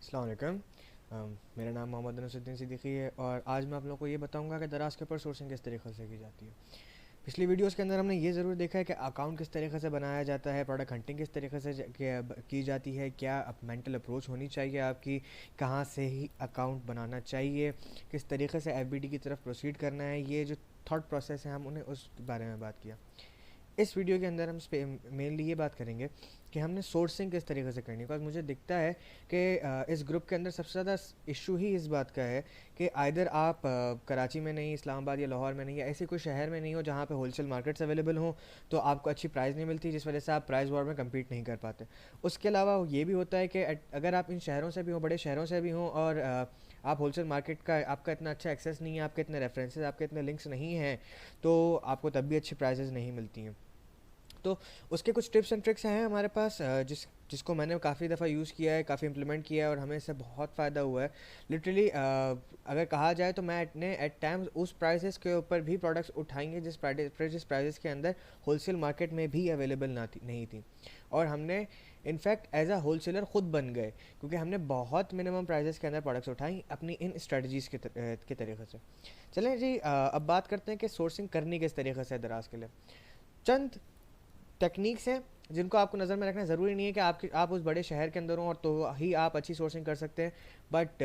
अस्सलाम वालेकुम। मेरा नाम मोहम्मद नसरुद्दीन सिद्दीकी है और आज मैं आप लोगों को ये बताऊंगा कि दराज के ऊपर सोर्सिंग किस तरीके से की जाती है। पिछली वीडियोस के अंदर हमने ये ज़रूर देखा है कि अकाउंट किस तरीके से बनाया जाता है, प्रोडक्ट हंटिंग किस तरीके से की जाती है, क्या मेंटल अप्रोच होनी चाहिए आपकी, कहाँ से ही अकाउंट बनाना चाहिए, किस तरीके से एफबीडी की तरफ प्रोसीड करना है, ये जो थॉट प्रोसेस है हम उन्हें उस बारे में बात किया। इस वीडियो के अंदर हम मेनली ये बात करेंगे कि हमने सोर्सिंग किस तरीके से करनी है। बिकॉज मुझे दिखता है कि इस ग्रुप के अंदर सबसे ज़्यादा इशू ही इस बात का है कि आइदर आप कराची में नहीं, इस्लामाबाद या लाहौर में नहीं, या ऐसे कोई शहर में नहीं हो जहाँ पे होलसेल मार्केट्स अवेलेबल हों, तो आपको अच्छी प्राइस नहीं मिलती, जिस वजह से आप प्राइस वॉर में कम्पीट नहीं कर पाते। उसके अलावा ये भी होता है कि अगर आप इन शहरों से भी हों, बड़े शहरों से भी हों, और आप होलसेल मार्केट का आपका इतना अच्छा एक्सेस नहीं है, आपके इतने रेफरेंसेस, आपके इतने लिंक्स नहीं हैं, तो आपको तब भी अच्छी प्राइजेज़ नहीं मिलती हैं। तो उसके कुछ टिप्स एंड ट्रिक्स हैं हमारे पास, जिसको मैंने काफ़ी दफ़ा यूज़ किया है, काफ़ी इंप्लीमेंट किया है और हमें इससे बहुत फ़ायदा हुआ है। लिटरली अगर कहा जाए तो मैं एट टाइम्स उस प्राइसेस के ऊपर भी प्रोडक्ट्स उठाएंगे जिस प्राइसेस के अंदर होलसेल मार्केट में भी अवेलेबल नहीं थी। और हमने इनफैक्ट एज अ होलसेलर ख़ुद बन गए, क्योंकि हमने बहुत मिनिमम प्राइसेस के अंदर प्रोडक्ट्स उठाई अपनी इन स्ट्रेटजीज़ के तरीके से। चलें जी, अब बात करते हैं कि सोर्सिंग करनी किस तरीके से है दराज के लिए। चंद टेक्निक्स हैं जिनको आपको नज़र में रखना ज़रूरी नहीं है कि आप उस बड़े शहर के अंदर हों और तो ही आप अच्छी सोर्सिंग कर सकते हैं। बट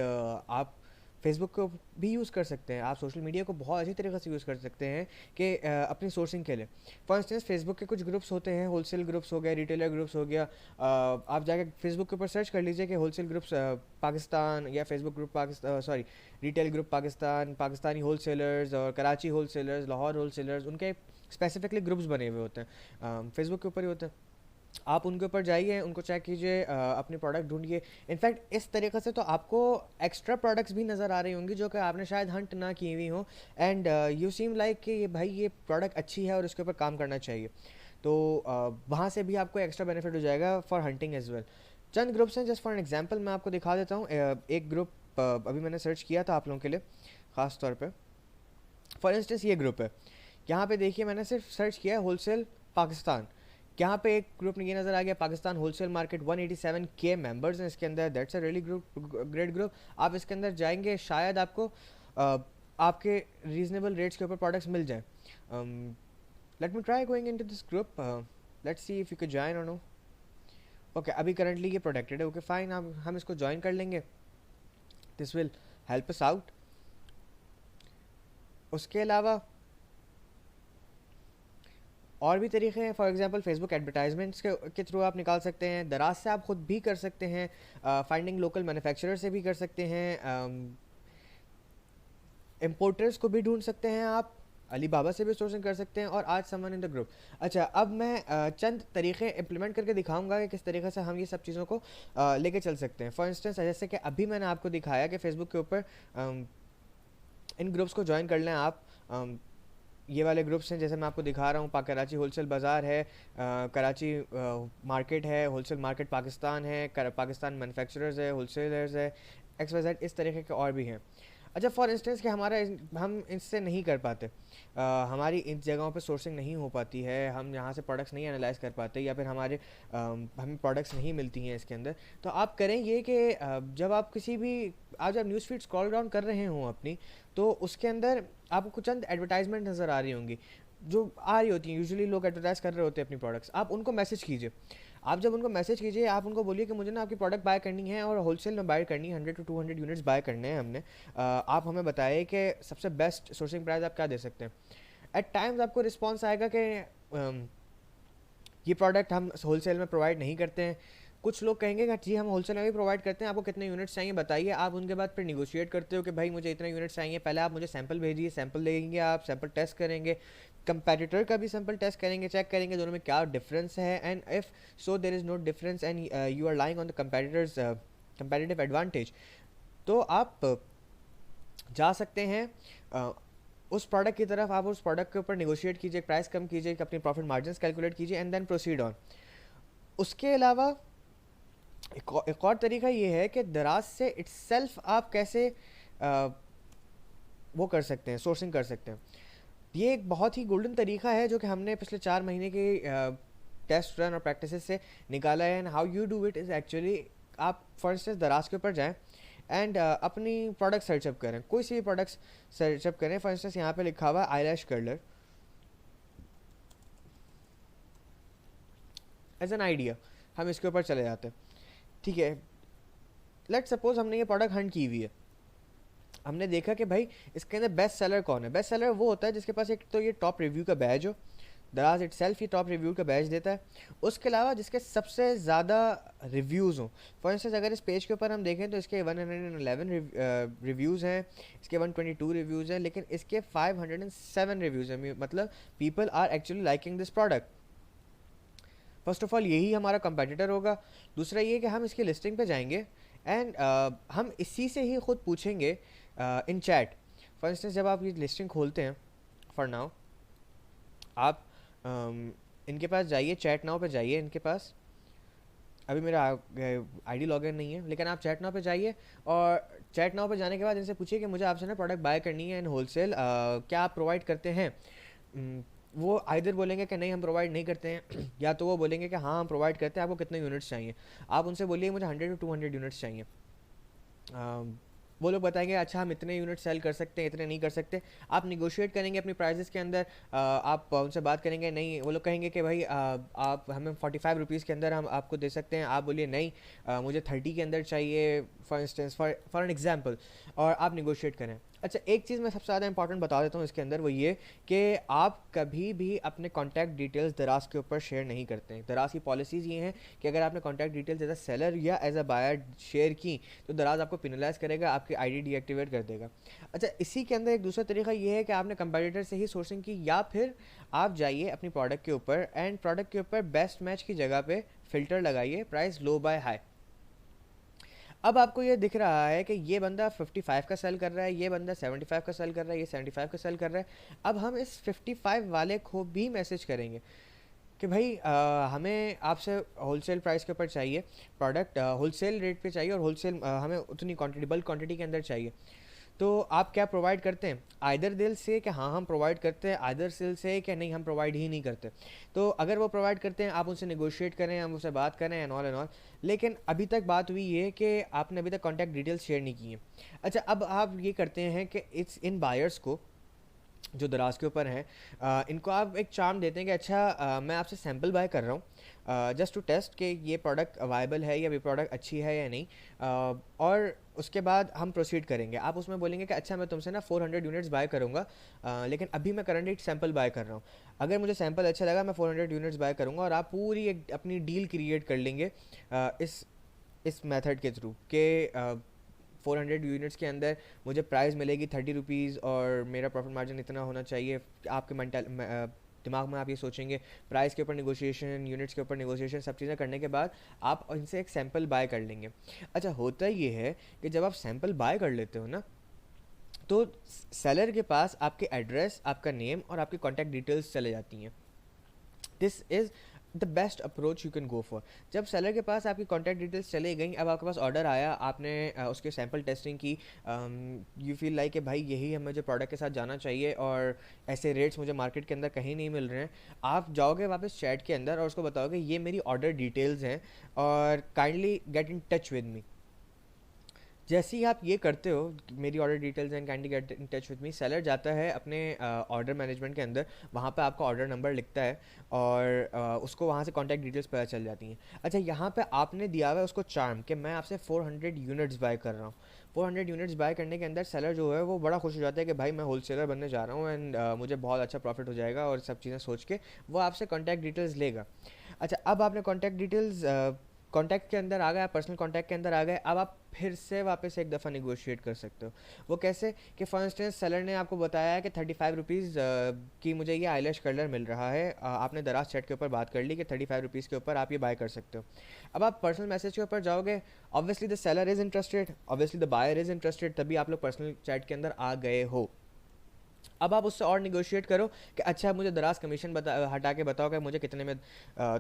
आप फेसबुक को भी यूज़ कर सकते हैं, आप सोशल मीडिया को बहुत अच्छी तरीके से यूज़ कर सकते हैं कि अपनी सोर्सिंग के लिए। फॉर इंस्टेंस फेसबुक के कुछ ग्रुप्स होते हैं, होलसेल ग्रुप्स हो गए, रिटेलर ग्रुप्स हो गया। आप जाकर फेसबुक के ऊपर सर्च कर लीजिए कि होलसेल ग्रुप्स पाकिस्तान, या Facebook group Pakistan, sorry, retail group Pakistan, Pakistani wholesalers और कराची होलसेलर्स, लाहौर होलसेलर्स, उनके स्पेसिफिकली ग्रुप्स बने हुए होते हैं, फेसबुक के ऊपर ही होते हैं। आप उनके ऊपर जाइए, उनको चेक कीजिए, अपने प्रोडक्ट ढूंढिए। इनफैक्ट इस तरीके से तो आपको एक्स्ट्रा प्रोडक्ट्स भी नज़र आ रही होंगी जो कि आपने शायद हंट ना की हुई हो, एंड यू सीम लाइक कि ये भाई ये प्रोडक्ट अच्छी है और इसके ऊपर काम करना चाहिए। तो वहाँ से भी आपको एक्स्ट्रा बेनिफिट हो जाएगा फॉर हंटिंग एज वेल। चंद ग्रुप्स हैं, जस्ट फॉर एन एग्जाम्पल मैं आपको दिखा देता हूँ। एक ग्रुप अभी मैंने सर्च किया था आप लोगों के लिए ख़ास तौर पर। फॉर इंस्टेंस ये ग्रुप है, यहाँ पे देखिए मैंने सिर्फ सर्च किया है होलसेल पाकिस्तान। यहाँ पे एक ग्रुप में ये नज़र आ गया, Pakistan wholesale market, 187K members हैं इसके अंदर। That's a really great group. आप इसके अंदर जाएंगे, शायद आपको आपके रीजनेबल रेट्स के ऊपर प्रोडक्ट्स मिल जाए। Let me try going into this group, let's see if you can join और नो। ओके, अभी करंटली ये प्रोटेक्टेड है। ओके फाइन, हम इसको ज्वाइन कर लेंगे, this will help us out. उसके अलावा और भी तरीके हैं। फॉर एग्जांपल फेसबुक एडवर्टाइजमेंट्स के थ्रू आप निकाल सकते हैं। दराज से आप खुद भी कर सकते हैं, फाइंडिंग लोकल मैन्युफैक्चरर से भी कर सकते हैं, इम्पोर्टर्स को भी ढूंढ सकते हैं, आप अली बाबा से भी सोर्सिंग कर सकते हैं, और आज समवन इन द ग्रुप। अच्छा, अब मैं चंद तरीके इम्प्लीमेंट करके दिखाऊंगा कि किस तरीके से हम ये सब चीज़ों को लेके चल सकते हैं। फॉर इंस्टेंस जैसे कि अभी मैंने आपको दिखाया कि फेसबुक के ऊपर इन ग्रुप्स को ज्वाइन कर लें आप। ये वाले ग्रुप्स हैं जैसे मैं आपको दिखा रहा हूँ, कराची होलसेल बाज़ार है, कराची मार्केट है, होलसेल मार्केट पाकिस्तान है, पाकिस्तान मैन्युफैक्चरर्स है, होलसेलर्स है, XYZ, इस तरीके के और भी हैं। अच्छा, फॉर इंस्टेंस कि हम इससे नहीं कर पाते, हमारी इन जगहों पे सोर्सिंग नहीं हो पाती है, हम यहाँ से प्रोडक्ट्स नहीं एनालाइज कर पाते, या फिर हमें प्रोडक्ट्स नहीं मिलती हैं इसके अंदर। तो आप करें ये कि जब आप जब न्यूज़ फीड स्क्रॉल डाउन कर रहे हों अपनी, तो उसके अंदर आपको कुछ चंद एडवर्टाइजमेंट नज़र आ रही होंगी जो आ रही होती हैं। यूजुअली लोग एडवर्टाइज़ कर रहे होते हैं अपनी प्रोडक्ट्स, आप उनको मैसेज कीजिए। आप जब उनको मैसेज कीजिए, आप उनको बोलिए कि मुझे ना आपकी प्रोडक्ट बाय करनी है और होलसेल में बाय करनी है, 100 to 200 यूनिट्स बाय करने हैं हमने। आप हमें बताइए कि सबसे बेस्ट सोर्सिंग प्राइस आप क्या दे सकते हैं। एट टाइम्स आपको रिस्पॉन्स आएगा कि ये प्रोडक्ट हम होलसेल में प्रोवाइड नहीं करते हैं। कुछ लोग कहेंगे कि जी हम होलसेल में भी प्रोवाइड करते हैं, आपको कितने यूनिट्स चाहिए बताइए। आप उनके बाद फिर निगोशिएट करते हो कि भाई मुझे इतने यूनिट्स चाहिए, पहले आप मुझे सैंपल भेजिए, सैंपल लेंगे, आप सैंपल टेस्ट करेंगे, कंपेटिटर का भी सैंपल टेस्ट करेंगे, चेक करेंगे दोनों में क्या डिफरेंस है, and if so there is no difference and you are lying on the competitors competitive advantage, तो आप जा सकते हैं उस प्रोडक्ट की तरफ। आप उस प्रोडक्ट के ऊपर निगोशिएट कीजिए, प्राइस कम कीजिए, अपनी प्रॉफिट मार्जिन कैलकुलेट कीजिए, एंड देन प्रोसीड ऑन। उसके अलावा एक और तरीका ये है कि दराज से इट्सेल्फ आप कैसे वो कर सकते हैं, सोर्सिंग कर सकते हैं। ये एक बहुत ही गोल्डन तरीका है जो कि हमने पिछले 4 महीने के टेस्ट रन और प्रैक्टिसेस से निकाला है। And how you do it is actually आप फॉर इंस्टेंस दराज के ऊपर जाएं एंड अपनी प्रोडक्ट सर्चअप करें, कोई सी भी प्रोडक्ट्स सर्चअप करें। फॉर इंस्टेंस यहाँ पे लिखा हुआ है eyelash curler as an idea, हम इसके ऊपर चले जाते हैं। ठीक है, लेट सपोज हमने ये प्रोडक्ट हंट की हुई है, हमने देखा कि भाई इसके अंदर बेस्ट सेलर कौन है। बेस्ट सेलर वो होता है जिसके पास एक तो ये टॉप रिव्यू का बैज हो, दराज इट सेल्फ ये टॉप रिव्यू का बैच देता है। उसके अलावा जिसके सबसे ज़्यादा रिव्यूज़ हों। फॉर इंस्टेंस अगर इस पेज के ऊपर हम देखें तो इसके 111 रिव्यूज़ हैं, इसके 122 रिव्यूज़ हैं, लेकिन इसके 507 रिव्यूज़ हैं। मतलब people are actually liking this product. First of all यही हमारा कंपेटिटर होगा। दूसरा ये कि हम इसकी लिस्टिंग पे जाएंगे एंड हम इसी से ही ख़ुद पूछेंगे इन चैट। फॉर इंस्टेंस जब आप ये लिस्टिंग खोलते हैं, फॉर नाउ आप इनके पास जाइए, चैट नाउ पे जाइए। इनके पास अभी मेरा आईडी लॉगिन नहीं है, लेकिन आप चैट नाउ पे जाइए और चैट नाउ पे जाने के बाद इनसे पूछिए कि मुझे आपसे ना प्रोडक्ट बाय करनी है इन होलसेल, क्या आप प्रोवाइड करते हैं। वो आइदर बोलेंगे कि नहीं हम प्रोवाइड नहीं करते हैं या तो वो बोलेंगे कि हाँ हम प्रोवाइड करते हैं, आपको कितने यूनिट्स चाहिए। आप उनसे बोलिए मुझे 100 to 200 यूनिट्स चाहिए। वो लोग बताएंगे अच्छा हम इतने यूनिट सेल कर सकते हैं, इतने नहीं कर सकते। आप निगोशिएट करेंगे अपनी प्राइसेस के अंदर, आप उनसे बात करेंगे। नहीं, वो लोग कहेंगे कि भाई आप हमें 45 रुपीज़ के अंदर हम आपको दे सकते हैं। आप बोलिए नहीं मुझे 30 के अंदर चाहिए, for instance for an example, और आप निगोशिएट करें। अच्छा, एक चीज़ मैं सबसे ज़्यादा इंपॉर्टेंट बता देता हूँ इसके अंदर, वो ये कि आप कभी भी अपने कॉन्टैक्ट डिटेल्स दराज के ऊपर शेयर नहीं करते हैं। दराज की पॉलिसीज़ ये हैं कि अगर आपने contact details as a seller या एज अ बायर शेयर की तो दराज आपको पिनलाइज करेगा, आपकी आईडी डीएक्टिवेट कर देगा। अच्छा, इसी के अंदर एक दूसरा तरीका ये है कि आपने कंपेटिटर से ही सोर्सिंग की, या फिर आप जाइए अपनी प्रोडक्ट के ऊपर एंड प्रोडक्ट के ऊपर बेस्ट मैच की जगह पे फ़िल्टर लगाइए प्राइस लो बाय हाई। अब आपको ये दिख रहा है कि ये बंदा 55 का सेल कर रहा है, ये बंदा 75 का सेल कर रहा है, ये 75 का सेल कर रहा है। अब हम इस 55 वाले को भी मैसेज करेंगे कि भाई हमें आपसे होलसेल प्राइस के ऊपर चाहिए प्रोडक्ट, होलसेल रेट पे चाहिए और होलसेल हमें उतनी क्वांटिटी, बल्क क्वांटिटी के अंदर चाहिए। तो आप क्या प्रोवाइड करते हैं? आइदर दिल से कि हाँ हम प्रोवाइड करते हैं, आइदर दिल से कि नहीं हम प्रोवाइड ही नहीं करते। तो अगर वो प्रोवाइड करते हैं आप उनसे नेगोशिएट करें, हम उनसे बात करें एंड ऑल। लेकिन अभी तक बात हुई ये कि आपने अभी तक कॉन्टैक्ट डिटेल्स शेयर नहीं की हैं। अच्छा, अब आप ये करते हैं कि इट्स इन बायर्स को जो दराज के ऊपर हैं इनको आप एक चार्म देते हैं कि अच्छा मैं आपसे सैम्पल बाय कर रहा हूँ जस्ट टू टेस्ट कि ये प्रोडक्ट अवाइबल है या ये प्रोडक्ट अच्छी है या नहीं, और उसके बाद हम प्रोसीड करेंगे। आप उसमें बोलेंगे कि अच्छा मैं तुमसे ना 400 यूनिट्स बाय करूँगा, लेकिन अभी मैं करंटली सैम्पल बाय कर रहा हूँ। अगर मुझे सैम्पल अच्छा लगा मैं 400 यूनिट्स बाय करूँगा, और आप पूरी एक अपनी डील क्रिएट कर लेंगे इस मेथड के थ्रू के 400 यूनिट्स के अंदर मुझे प्राइस मिलेगी 30 रुपीज़ और मेरा प्रॉफिट मार्जिन इतना होना चाहिए। आपके दिमाग में आप ये सोचेंगे, प्राइस के ऊपर नेगोशिएशन, यूनिट्स के ऊपर नेगोशिएशन, सब चीज़ें करने के बाद आप इनसे एक सैम्पल बाय कर लेंगे। अच्छा, होता ये है कि जब आप सैम्पल बाय कर लेते हो ना, तो सेलर के पास आपके एड्रेस, आपका नेम और आपकी कॉन्टैक्ट डिटेल्स चले जाती हैं। This is the best approach you can go for. जब सेलर के पास आपकी कॉन्टैक्ट डिटेल्स चले गई, अब आपके पास ऑर्डर आया, आपने उसके सैम्पल टेस्टिंग की, यू फील लाइक कि भाई यही हमें जो प्रोडक्ट के साथ जाना चाहिए और ऐसे रेट्स मुझे मार्केट के अंदर कहीं नहीं मिल रहे हैं। आप जाओगे वापस चैट के अंदर और उसको बताओगे ये मेरी ऑर्डर डिटेल्स हैं और kindly get in touch with me. जैसे ही आप ये करते हो, मेरी order details and kindly get in touch with me, seller जाता है अपने ऑर्डर मैनेजमेंट के अंदर, वहाँ पे आपका ऑर्डर नंबर लिखता है और उसको वहाँ से कॉन्टैक्ट डिटेल्स पता चल जाती हैं। अच्छा, यहाँ पे आपने दिया हुआ है उसको चार्म कि मैं आपसे 400 यूनिट्स बाय कर रहा हूँ। 400 यूनिट्स बाय करने के अंदर सेलर जो है वो बड़ा खुश हो जाता है कि भाई मैं होलसेलर बनने जा रहा हूँ एंड मुझे बहुत अच्छा प्रॉफिट हो जाएगा, और सब चीज़ें सोच के वो आपसे कॉन्टैक्ट डिटेल्स लेगा। अच्छा, अब आपने कॉन्टैक्ट डिटेल्स कॉन्टैक्ट के अंदर आ गए, आप पर्सनल कॉन्टैक्ट के अंदर आ गए, अब आप फिर से वापस एक दफ़ा निगोशिएट कर सकते हो। वो कैसे कि फॉर इंस्टेंस सेलर ने आपको बताया है कि 35 रुपीज़ की मुझे ये आईलैश कलर मिल रहा है, आपने दराज चैट के ऊपर बात कर ली कि 35 रुपीज़ के ऊपर आप ये बाय कर सकते हो। अब आप पर्सनल मैसेज के ऊपर जाओगे, obviously the seller is interested, obviously the buyer is interested, तभी आप लोग पर्सनल चैट के अंदर आ गए हो। अब आप उससे और निगोशिएट करो कि अच्छा मुझे दराज कमीशन हटा के बताओ कि मुझे कितने में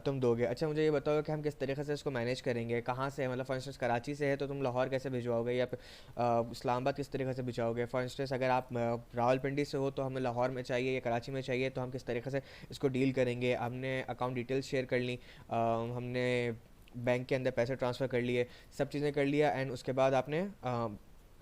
तुम दोगे। अच्छा, मुझे ये बताओ कि हम किस तरीके से इसको मैनेज करेंगे, कहाँ से, मतलब फॉर इंस्टेंस कराची से है तो तुम लाहौर कैसे भिजवाओगे, या फिर इस्लामाबाद किस तरीके से भिजवाओगे। फॉर इंस्टेंस अगर आप रावलपिंडी से हो तो हमें लाहौर में चाहिए या कराची में चाहिए, तो हम किस तरीके से इसको डील करेंगे। हमने अकाउंट डिटेल्स शेयर कर ली, हमने बैंक के अंदर पैसे ट्रांसफ़र कर लिए, सब चीज़ें कर लिया, एंड उसके बाद आपने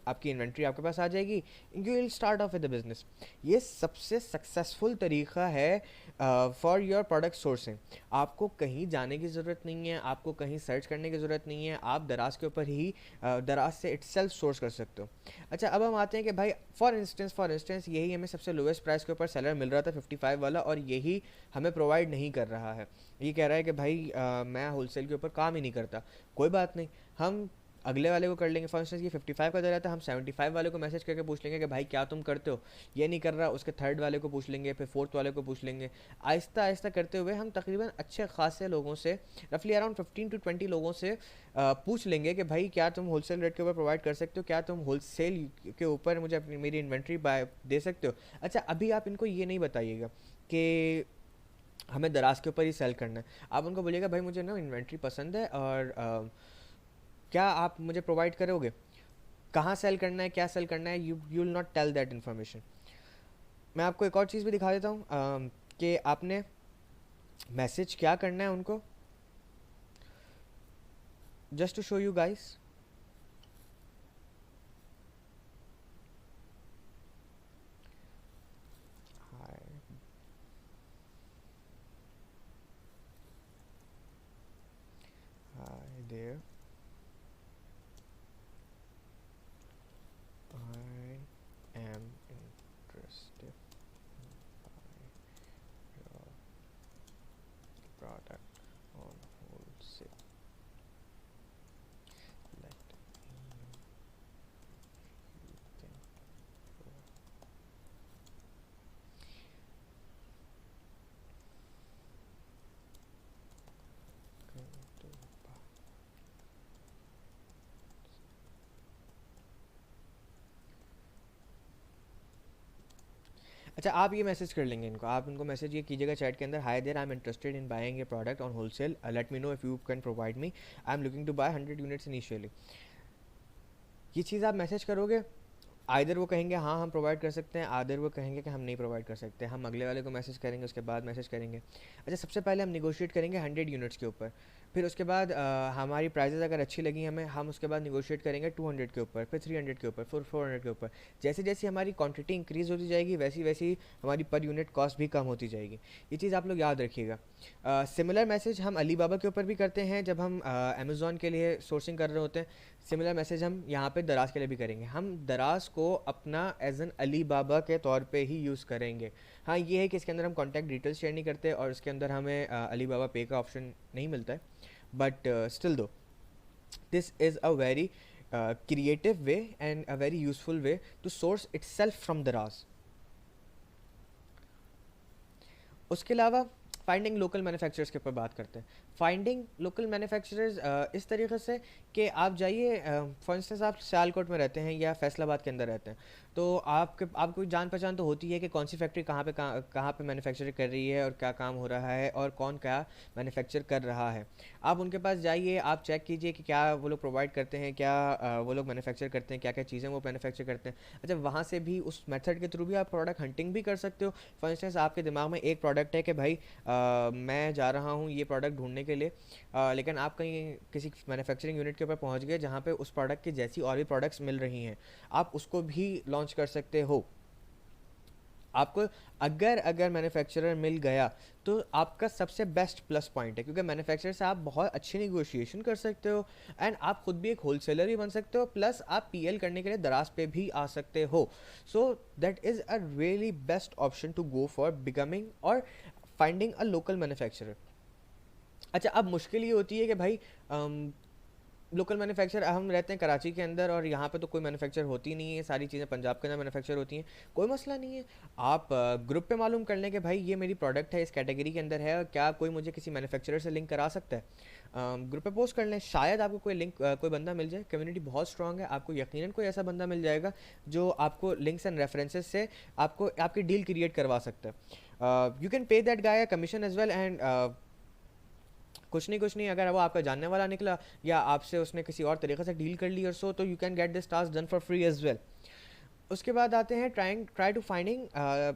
आपकी इन्वेंट्री आपके पास आ जाएगी, you will start of with the business. ये सबसे सक्सेसफुल तरीका है फॉर योर प्रोडक्ट सोर्सिंग। आपको कहीं जाने की ज़रूरत नहीं है, आपको कहीं सर्च करने की ज़रूरत नहीं है, आप दराज के ऊपर ही दराज से इटसेल्फ सोर्स कर सकते हो। अच्छा, अब हम आते हैं कि भाई फॉर इंस्टेंस यही हमें सबसे लोएस्ट प्राइस के ऊपर सेलर मिल रहा था 55 वाला, और यही हमें प्रोवाइड नहीं कर रहा है। ये कह रहा है कि भाई मैं होलसेल के ऊपर काम ही नहीं करता। कोई बात नहीं, हम अगले वाले को कर लेंगे। फॉर इंस्टेंस ये 55 का दे रहा था, हम 75 वाले को मैसेज करके पूछ लेंगे कि भाई क्या तुम करते हो, ये नहीं कर रहा, उसके थर्ड वाले को पूछ लेंगे, फिर फोर्थ वाले को पूछ लेंगे। आहिस्ता आहिस्ता करते हुए हम तकरीबन अच्छे खासे लोगों से, रफली अराउंड 15 to 20 लोगों से पूछ लेंगे कि भाई क्या तुम होलसेल रेट के ऊपर प्रोवाइड कर सकते हो, क्या तुम होलसेल के ऊपर मुझे अपनी मेरी इन्वेंट्री बाय दे सकते हो। अच्छा, अभी आप इनको ये नहीं बताइएगा कि हमें दराज के ऊपर ही सेल करना है। आप उनको बोलिएगा भाई मुझे ना इन्वेंट्री पसंद है, और क्या आप मुझे प्रोवाइड करोगे, कहाँ सेल करना है, क्या सेल करना है, you will not tell that information. मैं आपको एक और चीज़ भी दिखा देता हूँ कि आपने मैसेज क्या करना है उनको, just to show you guys. Hi there, I am interested in your product on wholesale. Let me know if you can going to buy. अच्छा, आप ये मैसेज कर लेंगे इनको, आप इनको मैसेज ये कीजिएगा चैट के अंदर, hi there, I am interested in buying a product on wholesale, let me know if you can provide me, I am looking to buy 100 units initially. ये चीज़ आप मैसेज करोगे, आइदर वो कहेंगे हाँ हम प्रोवाइड कर सकते हैं, आइदर वो कहेंगे कि हम नहीं प्रोवाइड कर सकते। हम अगले वाले को मैसेज करेंगे, उसके बाद मैसेज करेंगे। अच्छा, सबसे पहले हम निगोशिएट करेंगे 100 यूनिट्स के ऊपर, फिर उसके बाद हमारी प्राइजेज़ अगर अच्छी लगी हमें, हम उसके बाद निगोशिएट करेंगे 200 के ऊपर, फिर 300 के ऊपर, फिर 400 के ऊपर। जैसे जैसे हमारी क्वांटिटी इंक्रीज़ होती जाएगी, वैसी वैसी हमारी पर यूनिट कॉस्ट भी कम होती जाएगी। ये चीज़ आप लोग याद रखिएगा। सिमिलर मैसेज हम अली बाबा के ऊपर भी करते हैं, जब हम अमेज़ॉन के लिए सोर्सिंग कर रहे होते हैं। सिमिलर मैसेज हम यहाँ पे दराज के लिए भी करेंगे। हम दराज को अपना एज एन अली बाबा के तौर पे ही यूज़ करेंगे। हाँ, ये है कि इसके अंदर हम कॉन्टैक्ट डिटेल्स शेयर नहीं करते, और इसके अंदर हमें अली बाबा पे का ऑप्शन नहीं मिलता है, but still though this is a very creative way and a very useful way to source itself from Daraz. उसके अलावा फाइंडिंग लोकल मैन्युफैक्चरर्स के ऊपर बात करते हैं। फाइंडिंग लोकल मैन्युफैक्चरर्स इस तरीके से कि आप जाइए, फॉर इंस्टेंस आप सियालकोट में रहते हैं या फैसलाबाद के अंदर रहते हैं, तो आपको जान पहचान तो होती है कि कौन सी फैक्ट्री कहाँ पे मैन्युफैक्चर कर रही है, और क्या काम हो रहा है, और कौन क्या मैन्युफैक्चर कर रहा है। आप उनके पास जाइए, आप चेक कीजिए कि क्या वो लोग प्रोवाइड करते हैं, क्या वो लोग मैन्युफैक्चर करते हैं, क्या क्या चीज़ें वो मैन्युफैक्चर करते हैं। अच्छा, वहाँ से भी उस मेथड के थ्रू भी आप प्रोडक्ट हंटिंग भी कर सकते हो। फॉर इंस्टेंस आपके दिमाग में एक प्रोडक्ट है कि भाई मैं जा रहा हूँ ये प्रोडक्ट ढूंढने के लिए, लेकिन आप कहीं किसी मैन्युफैक्चरिंग यूनिट के ऊपर पहुँच गए जहाँ पे उस प्रोडक्ट की जैसी और भी प्रोडक्ट्स मिल रही हैं, आप उसको भी लॉन्च कर सकते हो। आपको अगर अगर मैन्युफैक्चरर मिल गया तो आपका सबसे बेस्ट प्लस पॉइंट है, क्योंकि मैन्युफैक्चरर से आप बहुत अच्छी नेगोशिएशन कर सकते हो, एंड आप खुद भी एक होलसेलर भी बन सकते हो, प्लस आप पीएल करने के लिए दराज पे भी आ सकते हो। So that is a really best option to go for becoming और फाइंडिंग अ लोकल मैन्युफैक्चरर। अच्छा, अब मुश्किल ये होती है कि भाई लोकल मैन्युफैक्चर, हम रहते हैं कराची के अंदर, और यहाँ पे तो कोई मैन्युफैक्चर होती नहीं है, सारी चीज़ें पंजाब के अंदर मैन्युफैक्चर होती हैं। कोई मसला नहीं है, आप ग्रुप पे मालूम कर लें कि भाई ये मेरी प्रोडक्ट है, इस कैटेगरी के अंदर है, और क्या कोई मुझे किसी मैन्युफैक्चरर से लिंक करा सकता है। ग्रुप पे पोस्ट कर लें, शायद आपको कोई लिंक कोई बंदा मिल जाए। कम्युनिटी बहुत स्ट्रांग है, आपको यकीनन कोई ऐसा बंदा मिल जाएगा जो आपको लिंक्स एंड रेफरेंसेस से आपको आपकी डील क्रिएट करवा सकता है। You can pay that guy commission as well, and कुछ नहीं अगर वो आपका जानने वाला निकला, या आपसे उसने किसी और तरीके से डील कर ली और सो, तो you can get this task done for free as well. उसके बाद आते हैं ट्राई टू फाइंडिंग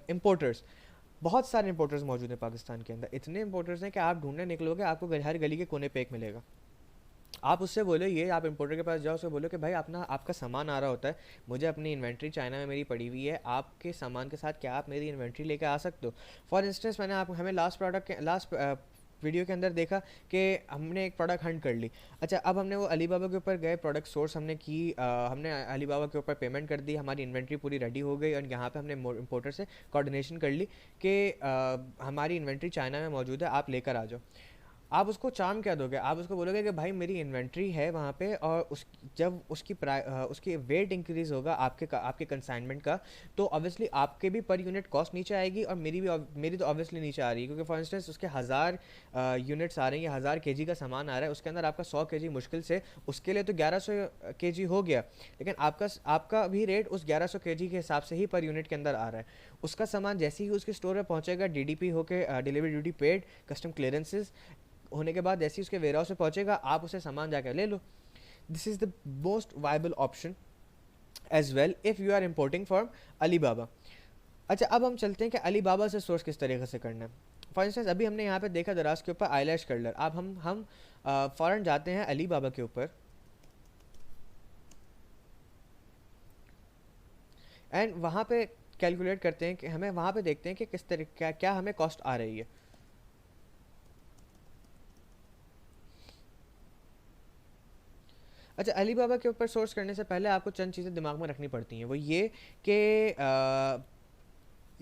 इम्पोर्टर्स। बहुत सारे इम्पोर्टर्स मौजूद हैं पाकिस्तान के अंदर, इतने इम्पोर्टर्स हैं कि आप ढूंढने निकलोगे आपको हर गली के कोने पे एक मिलेगा। आप उससे बोलो, ये आप इंपोर्टर के पास जाओ, उससे बोलो कि भाई अपना आपका सामान आ रहा होता है, मुझे अपनी इन्वेंट्री चाइना में मेरी पड़ी हुई है, आपके सामान के साथ क्या आप मेरी इन्वेंट्री लेके आ सकते हो? फॉर इंस्टेंस मैंने आप हमें लास्ट प्रोडक्ट के लास्ट वीडियो के अंदर देखा कि हमने एक प्रोडक्ट हंट कर ली। अच्छा, अब हमने वो अलीबाबा के ऊपर गए, प्रोडक्ट सोर्स हमने की, हमने अलीबाबा के ऊपर पेमेंट कर दी, हमारी इन्वेंट्री पूरी रेडी हो गई और यहाँ पे हमने इंपोर्टर से कोऑर्डिनेशन कर ली कि हमारी इन्वेंट्री चाइना में मौजूद है, आप लेकर आ जाओ। आप उसको चार्म क्या दोगे? आप उसको बोलोगे कि भाई मेरी इन्वेंट्री है वहाँ पे, और उस जब उसकी वेट इंक्रीज़ होगा आपके कंसाइनमेंट का, तो ऑब्वियसली आपके भी पर यूनिट कॉस्ट नीचे आएगी और मेरी तो ऑब्वियसली नीचे आ रही है, क्योंकि फॉर इंस्टेंस उसके 1000 यूनिट्स आ रही हैं, 1000 केजी का सामान आ रहा है, उसके अंदर आपका 100 केजी मुश्किल से, उसके लिए तो 1100 केजी हो गया, लेकिन आपका भी रेट उस 1100 केजी के हिसाब से ही पर यूनिट के अंदर आ रहा है। उसका सामान जैसे ही उसके स्टोर में पहुँचेगा, डीडीपी होके delivery duty paid, custom clearances होने के बाद जैसे ही उसके वेयर हाउस में पहुंचेगा, आप उसे सामान जाकर ले लो। This is the most viable option as well if you are importing from Alibaba. अच्छा, अब हम चलते हैं कि अलीबाबा से सोर्स किस तरीके से करना है। फॉर इंस्टेंस अभी हमने यहाँ पे देखा दराज के ऊपर आईलैश कर्लर, अब हम फ़ौरन जाते हैं अलीबाबा के ऊपर एंड वहाँ पे कैलकुलेट करते हैं कि हमें वहाँ पे देखते हैं कि किस तरह क्या हमें कॉस्ट आ रही है। अच्छा, अलीबाबा के ऊपर सोर्स करने से पहले आपको चंद चीज़ें दिमाग में रखनी पड़ती हैं, वो ये कि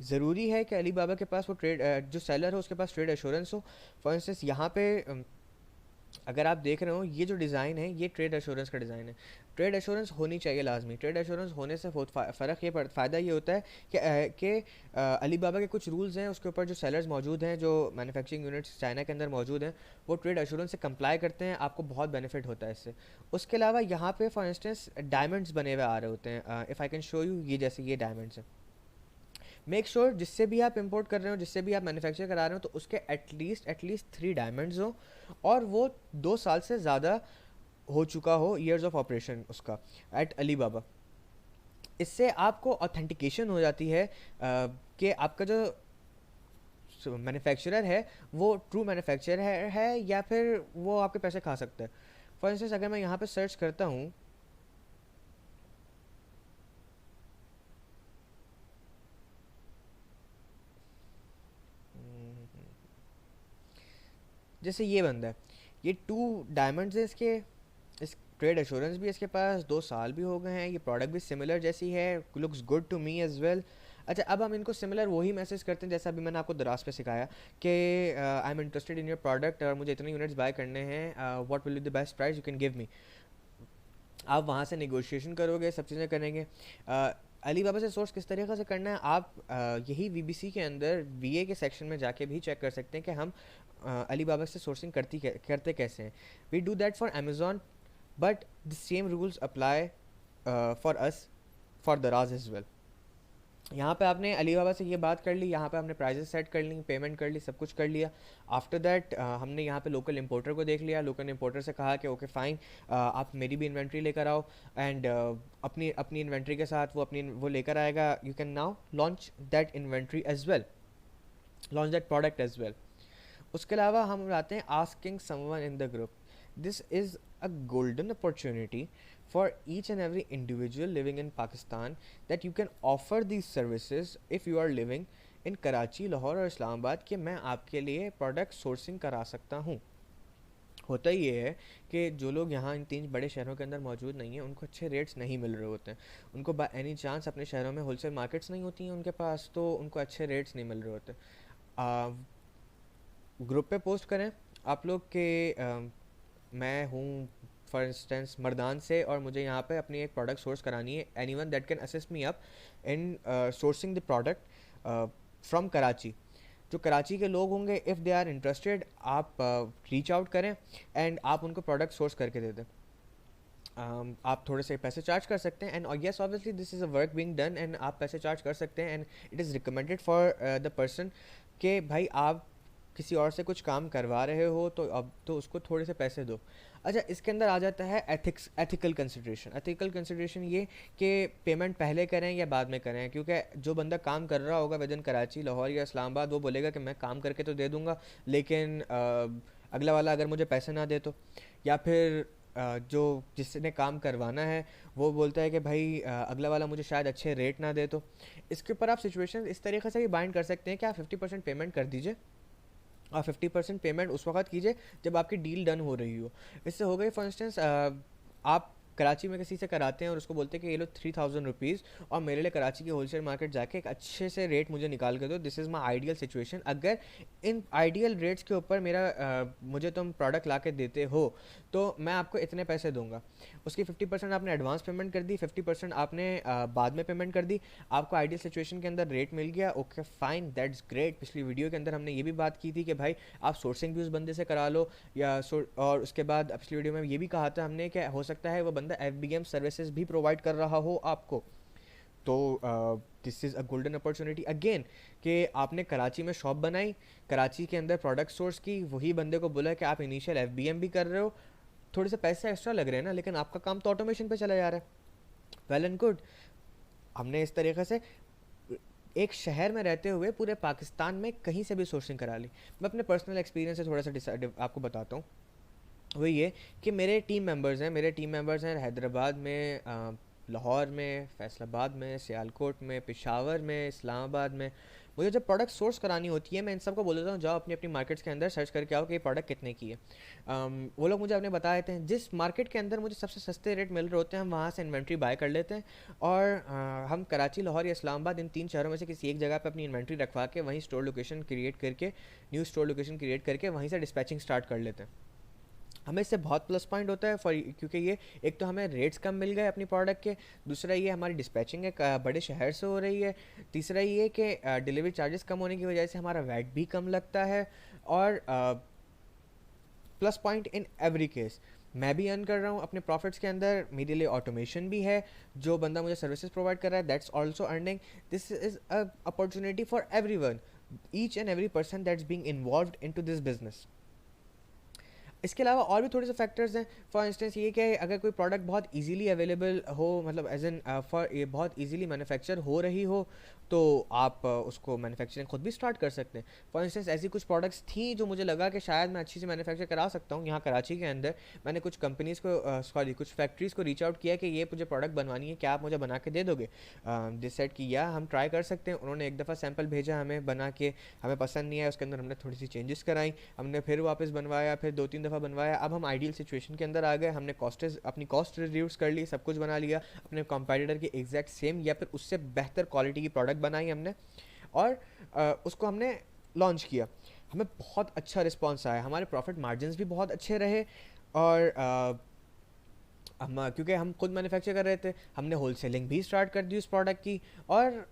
ज़रूरी है कि अलीबाबा के पास वो जो सेलर हो उसके पास ट्रेड एश्योरेंस हो। फॉर इंस्टेंस यहाँ पे अगर आप देख रहे हो, ये जो डिज़ाइन है ये ट्रेड एश्योरेंस का डिज़ाइन है। ट्रेड एश्योरेंस होनी चाहिए लाजमी। ट्रेड एश्योरेंस होने से बहुत फ़र्क ये फ़ायदा ये होता है कि अलीबाबा के कुछ रूल्स हैं, उसके ऊपर जो सेलर्स मौजूद हैं, जो मैन्युफैक्चरिंग यूनिट्स चाइना के अंदर मौजूद हैं, वो ट्रेड एश्योरेंस से कंप्लाई करते हैं, आपको बहुत बेनिफिट होता है इससे। उसके अलावा यहाँ पे फॉर इंस्टेंस डायमंड्स बने हुए आ रहे होते हैं, if I can show you, ये जैसे ये डायमंड्स हैं। मेक श्योर जिससे भी आप इंपोर्ट कर रहे हो, जिससे भी आप मैन्युफैक्चर करा रहे हो, तो उसके एटलीस्ट 3 डायमंड्स हो और वो 2 साल से ज़्यादा हो चुका हो ईयर्स ऑफ ऑपरेशन उसका एट अलीबाबा। इससे आपको ऑथेंटिकेशन हो जाती है कि आपका जो मैन्युफैक्चरर है वो ट्रू मैन्युफैक्चरर है या फिर वो आपके पैसे खा सकता है। फॉर इंस्टेंस अगर मैं यहाँ पे सर्च करता हूँ, जैसे ये बंदा है, ये 2 डायमंड्स है इसके, इस ट्रेड एश्योरेंस भी इसके पास 2 साल भी हो गए हैं, ये प्रोडक्ट भी सिमिलर जैसी है, looks good to me as well. अच्छा, अब हम इनको सिमिलर वही मैसेज करते हैं जैसा अभी मैंने आपको दराज पे सिखाया कि आई am interested in your product और मुझे इतने यूनिट्स बाय करने हैं, what will be the best price you can give me. आप वहाँ से नेगोशिएशन करोगे, सब चीज़ें करेंगे। अलीबाबा से सोर्स किस तरीके से करना है, आप यही वीबीसी के अंदर वीए के सेक्शन में जाके भी चेक कर सकते हैं कि हम अलीबाबा से सोर्सिंग करते कैसे हैं। We do that for Amazon, but the same rules apply for us for Daraz as well. यहाँ पे आपने अलीबाबा से ये बात कर ली, यहाँ पे हमने प्राइजेस सेट कर ली, पेमेंट कर ली, सब कुछ कर लिया। आफ्टर दैट हमने यहाँ पे लोकल इंपोर्टर को देख लिया, लोकल इंपोर्टर से कहा कि ओके फाइन, आप मेरी भी इन्वेंट्री लेकर आओ एंड अपनी अपनी इन्वेंट्री के साथ वो लेकर आएगा। You can now launch that inventory as well, launch that product as well. उसके अलावा हम आते हैं asking someone in the group. This is a golden opportunity for each and every individual living in Pakistan that you can offer these services if you are living in Karachi, Lahore और इस्लामाबाद, कि मैं आपके लिए प्रोडक्ट सोर्सिंग करा सकता हूँ। होता ये है कि जो लोग यहाँ इन 3 बड़े शहरों के अंदर मौजूद नहीं हैं, उनको अच्छे रेट्स नहीं मिल रहे होते हैं, उनको बाय एनी चांस अपने शहरों में होलसेल मार्केट्स नहीं होती हैं उनके पास, तो उनको अच्छे रेट्स नहीं मिल रहे होते। ग्रुप पे पोस्ट करें आप लोग के मैं हूँ फॉर इंस्टेंस मर्दान से और मुझे यहाँ पे अपनी एक प्रोडक्ट सोर्स करानी है, any one that can assist me up in sourcing the product from Karachi. जो कराची के लोग होंगे, इफ़ दे आर इंटरेस्टेड, आप रीच आउट करें एंड आप उनको प्रोडक्ट सोर्स करके दे दें। आप थोड़े से पैसे चार्ज कर सकते हैं and yes obviously this is a work being done and आप पैसे चार्ज कर सकते हैं and it is recommended for the person कि भाई आप किसी और से कुछ काम करवा रहे हो तो अब तो उसको थोड़े से पैसे दो। अच्छा, इसके अंदर आ जाता है एथिकल कंसिड्रेशन। एथिकल कंसिड्रेशन ये कि पेमेंट पहले करें या बाद में करें, क्योंकि जो बंदा काम कर रहा होगा विद इन कराची, लाहौर या इस्लामाबाद, वो बोलेगा कि मैं काम करके तो दे दूँगा, लेकिन अगला वाला अगर मुझे पैसे ना दे तो, या फिर जो जिसने काम करवाना है वो बोलता है कि भाई अगला वाला मुझे शायद अच्छे रेट ना दे, तो इसके ऊपर आप सिचुएशन इस तरीके से भी बाइंड कर सकते हैं कि आप 50% पेमेंट कर दीजिए और 50% पेमेंट उस वक्त कीजिए जब आपकी डील डन हो रही हो। इससे हो गई फॉर इंस्टेंस आप कराची में किसी से कराते हैं और उसको बोलते हैं कि ये लो 3000 रुपीज़ और मेरे लिए कराची की होलसेल मार्केट जाके एक अच्छे से रेट मुझे निकाल कर दो। This is my ideal situation. अगर इन आइडियल रेट्स के ऊपर मेरा मुझे तुम प्रोडक्ट ला के देते हो तो मैं आपको इतने पैसे दूंगा। उसकी 50% आपने एडवांस पेमेंट कर दी, 50% आपने बाद में पेमेंट कर दी, आपको आइडियल सिचुएशन के अंदर रेट मिल गया। Okay fine, that's great. पिछली वीडियो के अंदर हमने ये भी बात की थी कि भाई आप सोर्सिंग भी उस बंदे से करा लो या और उसके बाद पिछली वीडियो में ये भी कहा था हमने कि हो सकता है वो बंदा FBM सर्विसेज भी प्रोवाइड कर रहा हो आपको। तो this is a golden opportunity again कि आपने कराची में शॉप बनाई, कराची के अंदर प्रोडक्ट सोर्स की, वही बंदे को बोला कि आप इनिशियल FBM भी कर रहे हो, थोड़े से पैसे एक्स्ट्रा लग रहे हैं ना, लेकिन आपका काम तो ऑटोमेशन पे चला जा रहा है। Well and good. हमने इस तरीके से एक शहर में रहते हुए पूरे पाकिस्तान में कहीं से भी सोर्सिंग करा ली। मैं अपने पर्सनल एक्सपीरियंस से थोड़ा सा आपको बताता हूँ। वो ये कि मेरे टीम मेंबर्स हैं हैदराबाद में, लाहौर में, फैसलाबाद में, सियालकोट में, पेशावर में, इस्लामाबाद में। मुझे जब प्रोडक्ट सोर्स करानी होती है मैं इन सबको बोल देता हूँ जाओ अपनी अपनी मार्केट्स के अंदर सर्च करके आओ कि ये प्रोडक्ट कितने की है। वो लोग मुझे अपने बता देते हैं जिस मार्केट के अंदर मुझे सबसे सस्ते रेट मिल रहे होते हैं हम वहाँ से इन्वेंट्री बाय कर लेते हैं और हम कराची, लाहौर या इस्लामाबाद इन 3 शहरों में से किसी एक जगह पर अपनी इन्वेंट्री रखवा के वहीं स्टोर लोकेशन क्रिएट करके, न्यू स्टोर लोकेशन क्रिएट करके वहीं से डिस्पैचिंग स्टार्ट कर लेते हैं। हमें इससे बहुत प्लस पॉइंट होता है क्योंकि ये एक तो हमें रेट्स कम मिल गए अपनी प्रोडक्ट के, दूसरा ये हमारी डिस्पैचिंग एक बड़े शहर से हो रही है, तीसरा ये कि डिलीवरी चार्जेस कम होने की वजह से हमारा वैट भी कम लगता है और plus point in every case मैं भी अर्न कर रहा हूँ अपने प्रॉफिट्स के अंदर, मेरे लिए ऑटोमेशन भी है, जो बंदा मुझे सर्विसेज प्रोवाइड कर रहा है that's also earning. This is a opportunity for everyone, each and every person that's being involved into this business. इसके अलावा और भी थोड़े से फैक्टर्स हैं। फॉर इंस्टेंस ये कि अगर कोई प्रोडक्ट बहुत इजीली अवेलेबल हो, मतलब एज एन फॉर ये बहुत इजीली मैन्युफैक्चर हो रही हो तो आप उसको मैन्युफैक्चरिंग खुद भी स्टार्ट कर सकते हैं। फॉर इंस्टेंस ऐसी कुछ प्रोडक्ट्स थी जो मुझे लगा कि शायद मैं अच्छी से मैन्युफैक्चर करा सकता हूँ यहाँ कराची के अंदर। मैंने कुछ कंपनीज़ को कुछ फैक्ट्रीज़ को रीच आउट किया कि ये मुझे प्रोडक्ट बनवानी है, क्या आप मुझे बना के दे दोगे। दिस सेट कि या हम ट्राई कर सकते हैं। उन्होंने एक दफ़ा सैम्पल भेजा हमें बना के, हमें पसंद नहीं आया, उसके अंदर हमने थोड़ी सी चेंजेस कराई, हमने फिर वापस बनवाया, फिर 2-3 दफ़ा बनवाया। अब हम आइडियल सिचुएशन के अंदर आ गए, हमने अपनी कॉस्ट रिड्यूस कर ली, सब कुछ बना लिया, अपने कॉम्पिटिटर की एग्जैक्ट सेम या फिर उससे बेहतर क्वालिटी की प्रोडक्ट बनाई हमने और उसको हमने लॉन्च किया। हमें बहुत अच्छा रिस्पांस आया, हमारे प्रॉफिट मार्जिन्स भी बहुत अच्छे रहे और हम क्योंकि हम खुद मैन्युफैक्चर कर रहे थे हमने होलसेलिंग भी स्टार्ट कर दी उस प्रोडक्ट की और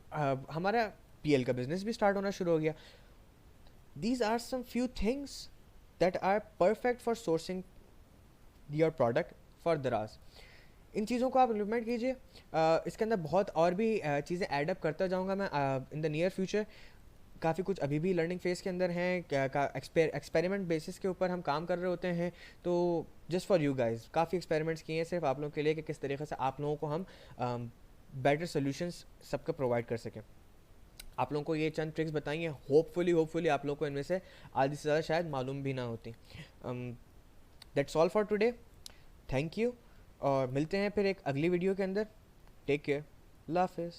हमारा PL का बिजनेस भी स्टार्ट होना शुरू हो गया। These are some few things that are perfect for sourcing your product for Daraz. इन चीज़ों को आप इम्प्लीमेंट कीजिए। इसके अंदर बहुत और भी चीज़ें ऐडअप करता जाऊँगा मैं इन द नियर फ्यूचर। काफ़ी कुछ अभी भी लर्निंग फेज़ के अंदर हैं, एक्सपेरिमेंट बेसिस के ऊपर हम काम कर रहे होते हैं। तो जस्ट फॉर यू गाइज काफ़ी एक्सपेरिमेंट्स किए हैं सिर्फ आप लोगों के लिए कि किस तरीके से आप लोगों को हम बेटर सोल्यूशंस सबको प्रोवाइड कर सकें। आप लोगों को ये चंद ट्रिक्स बताई हैं, होपफुली आप लोगों को इनमें से आधी से ज़्यादा शायद मालूम भी ना होती। That's all for today, thank you और मिलते हैं फिर एक अगली वीडियो के अंदर। टेक केयर, अल्लाह हाफिज़।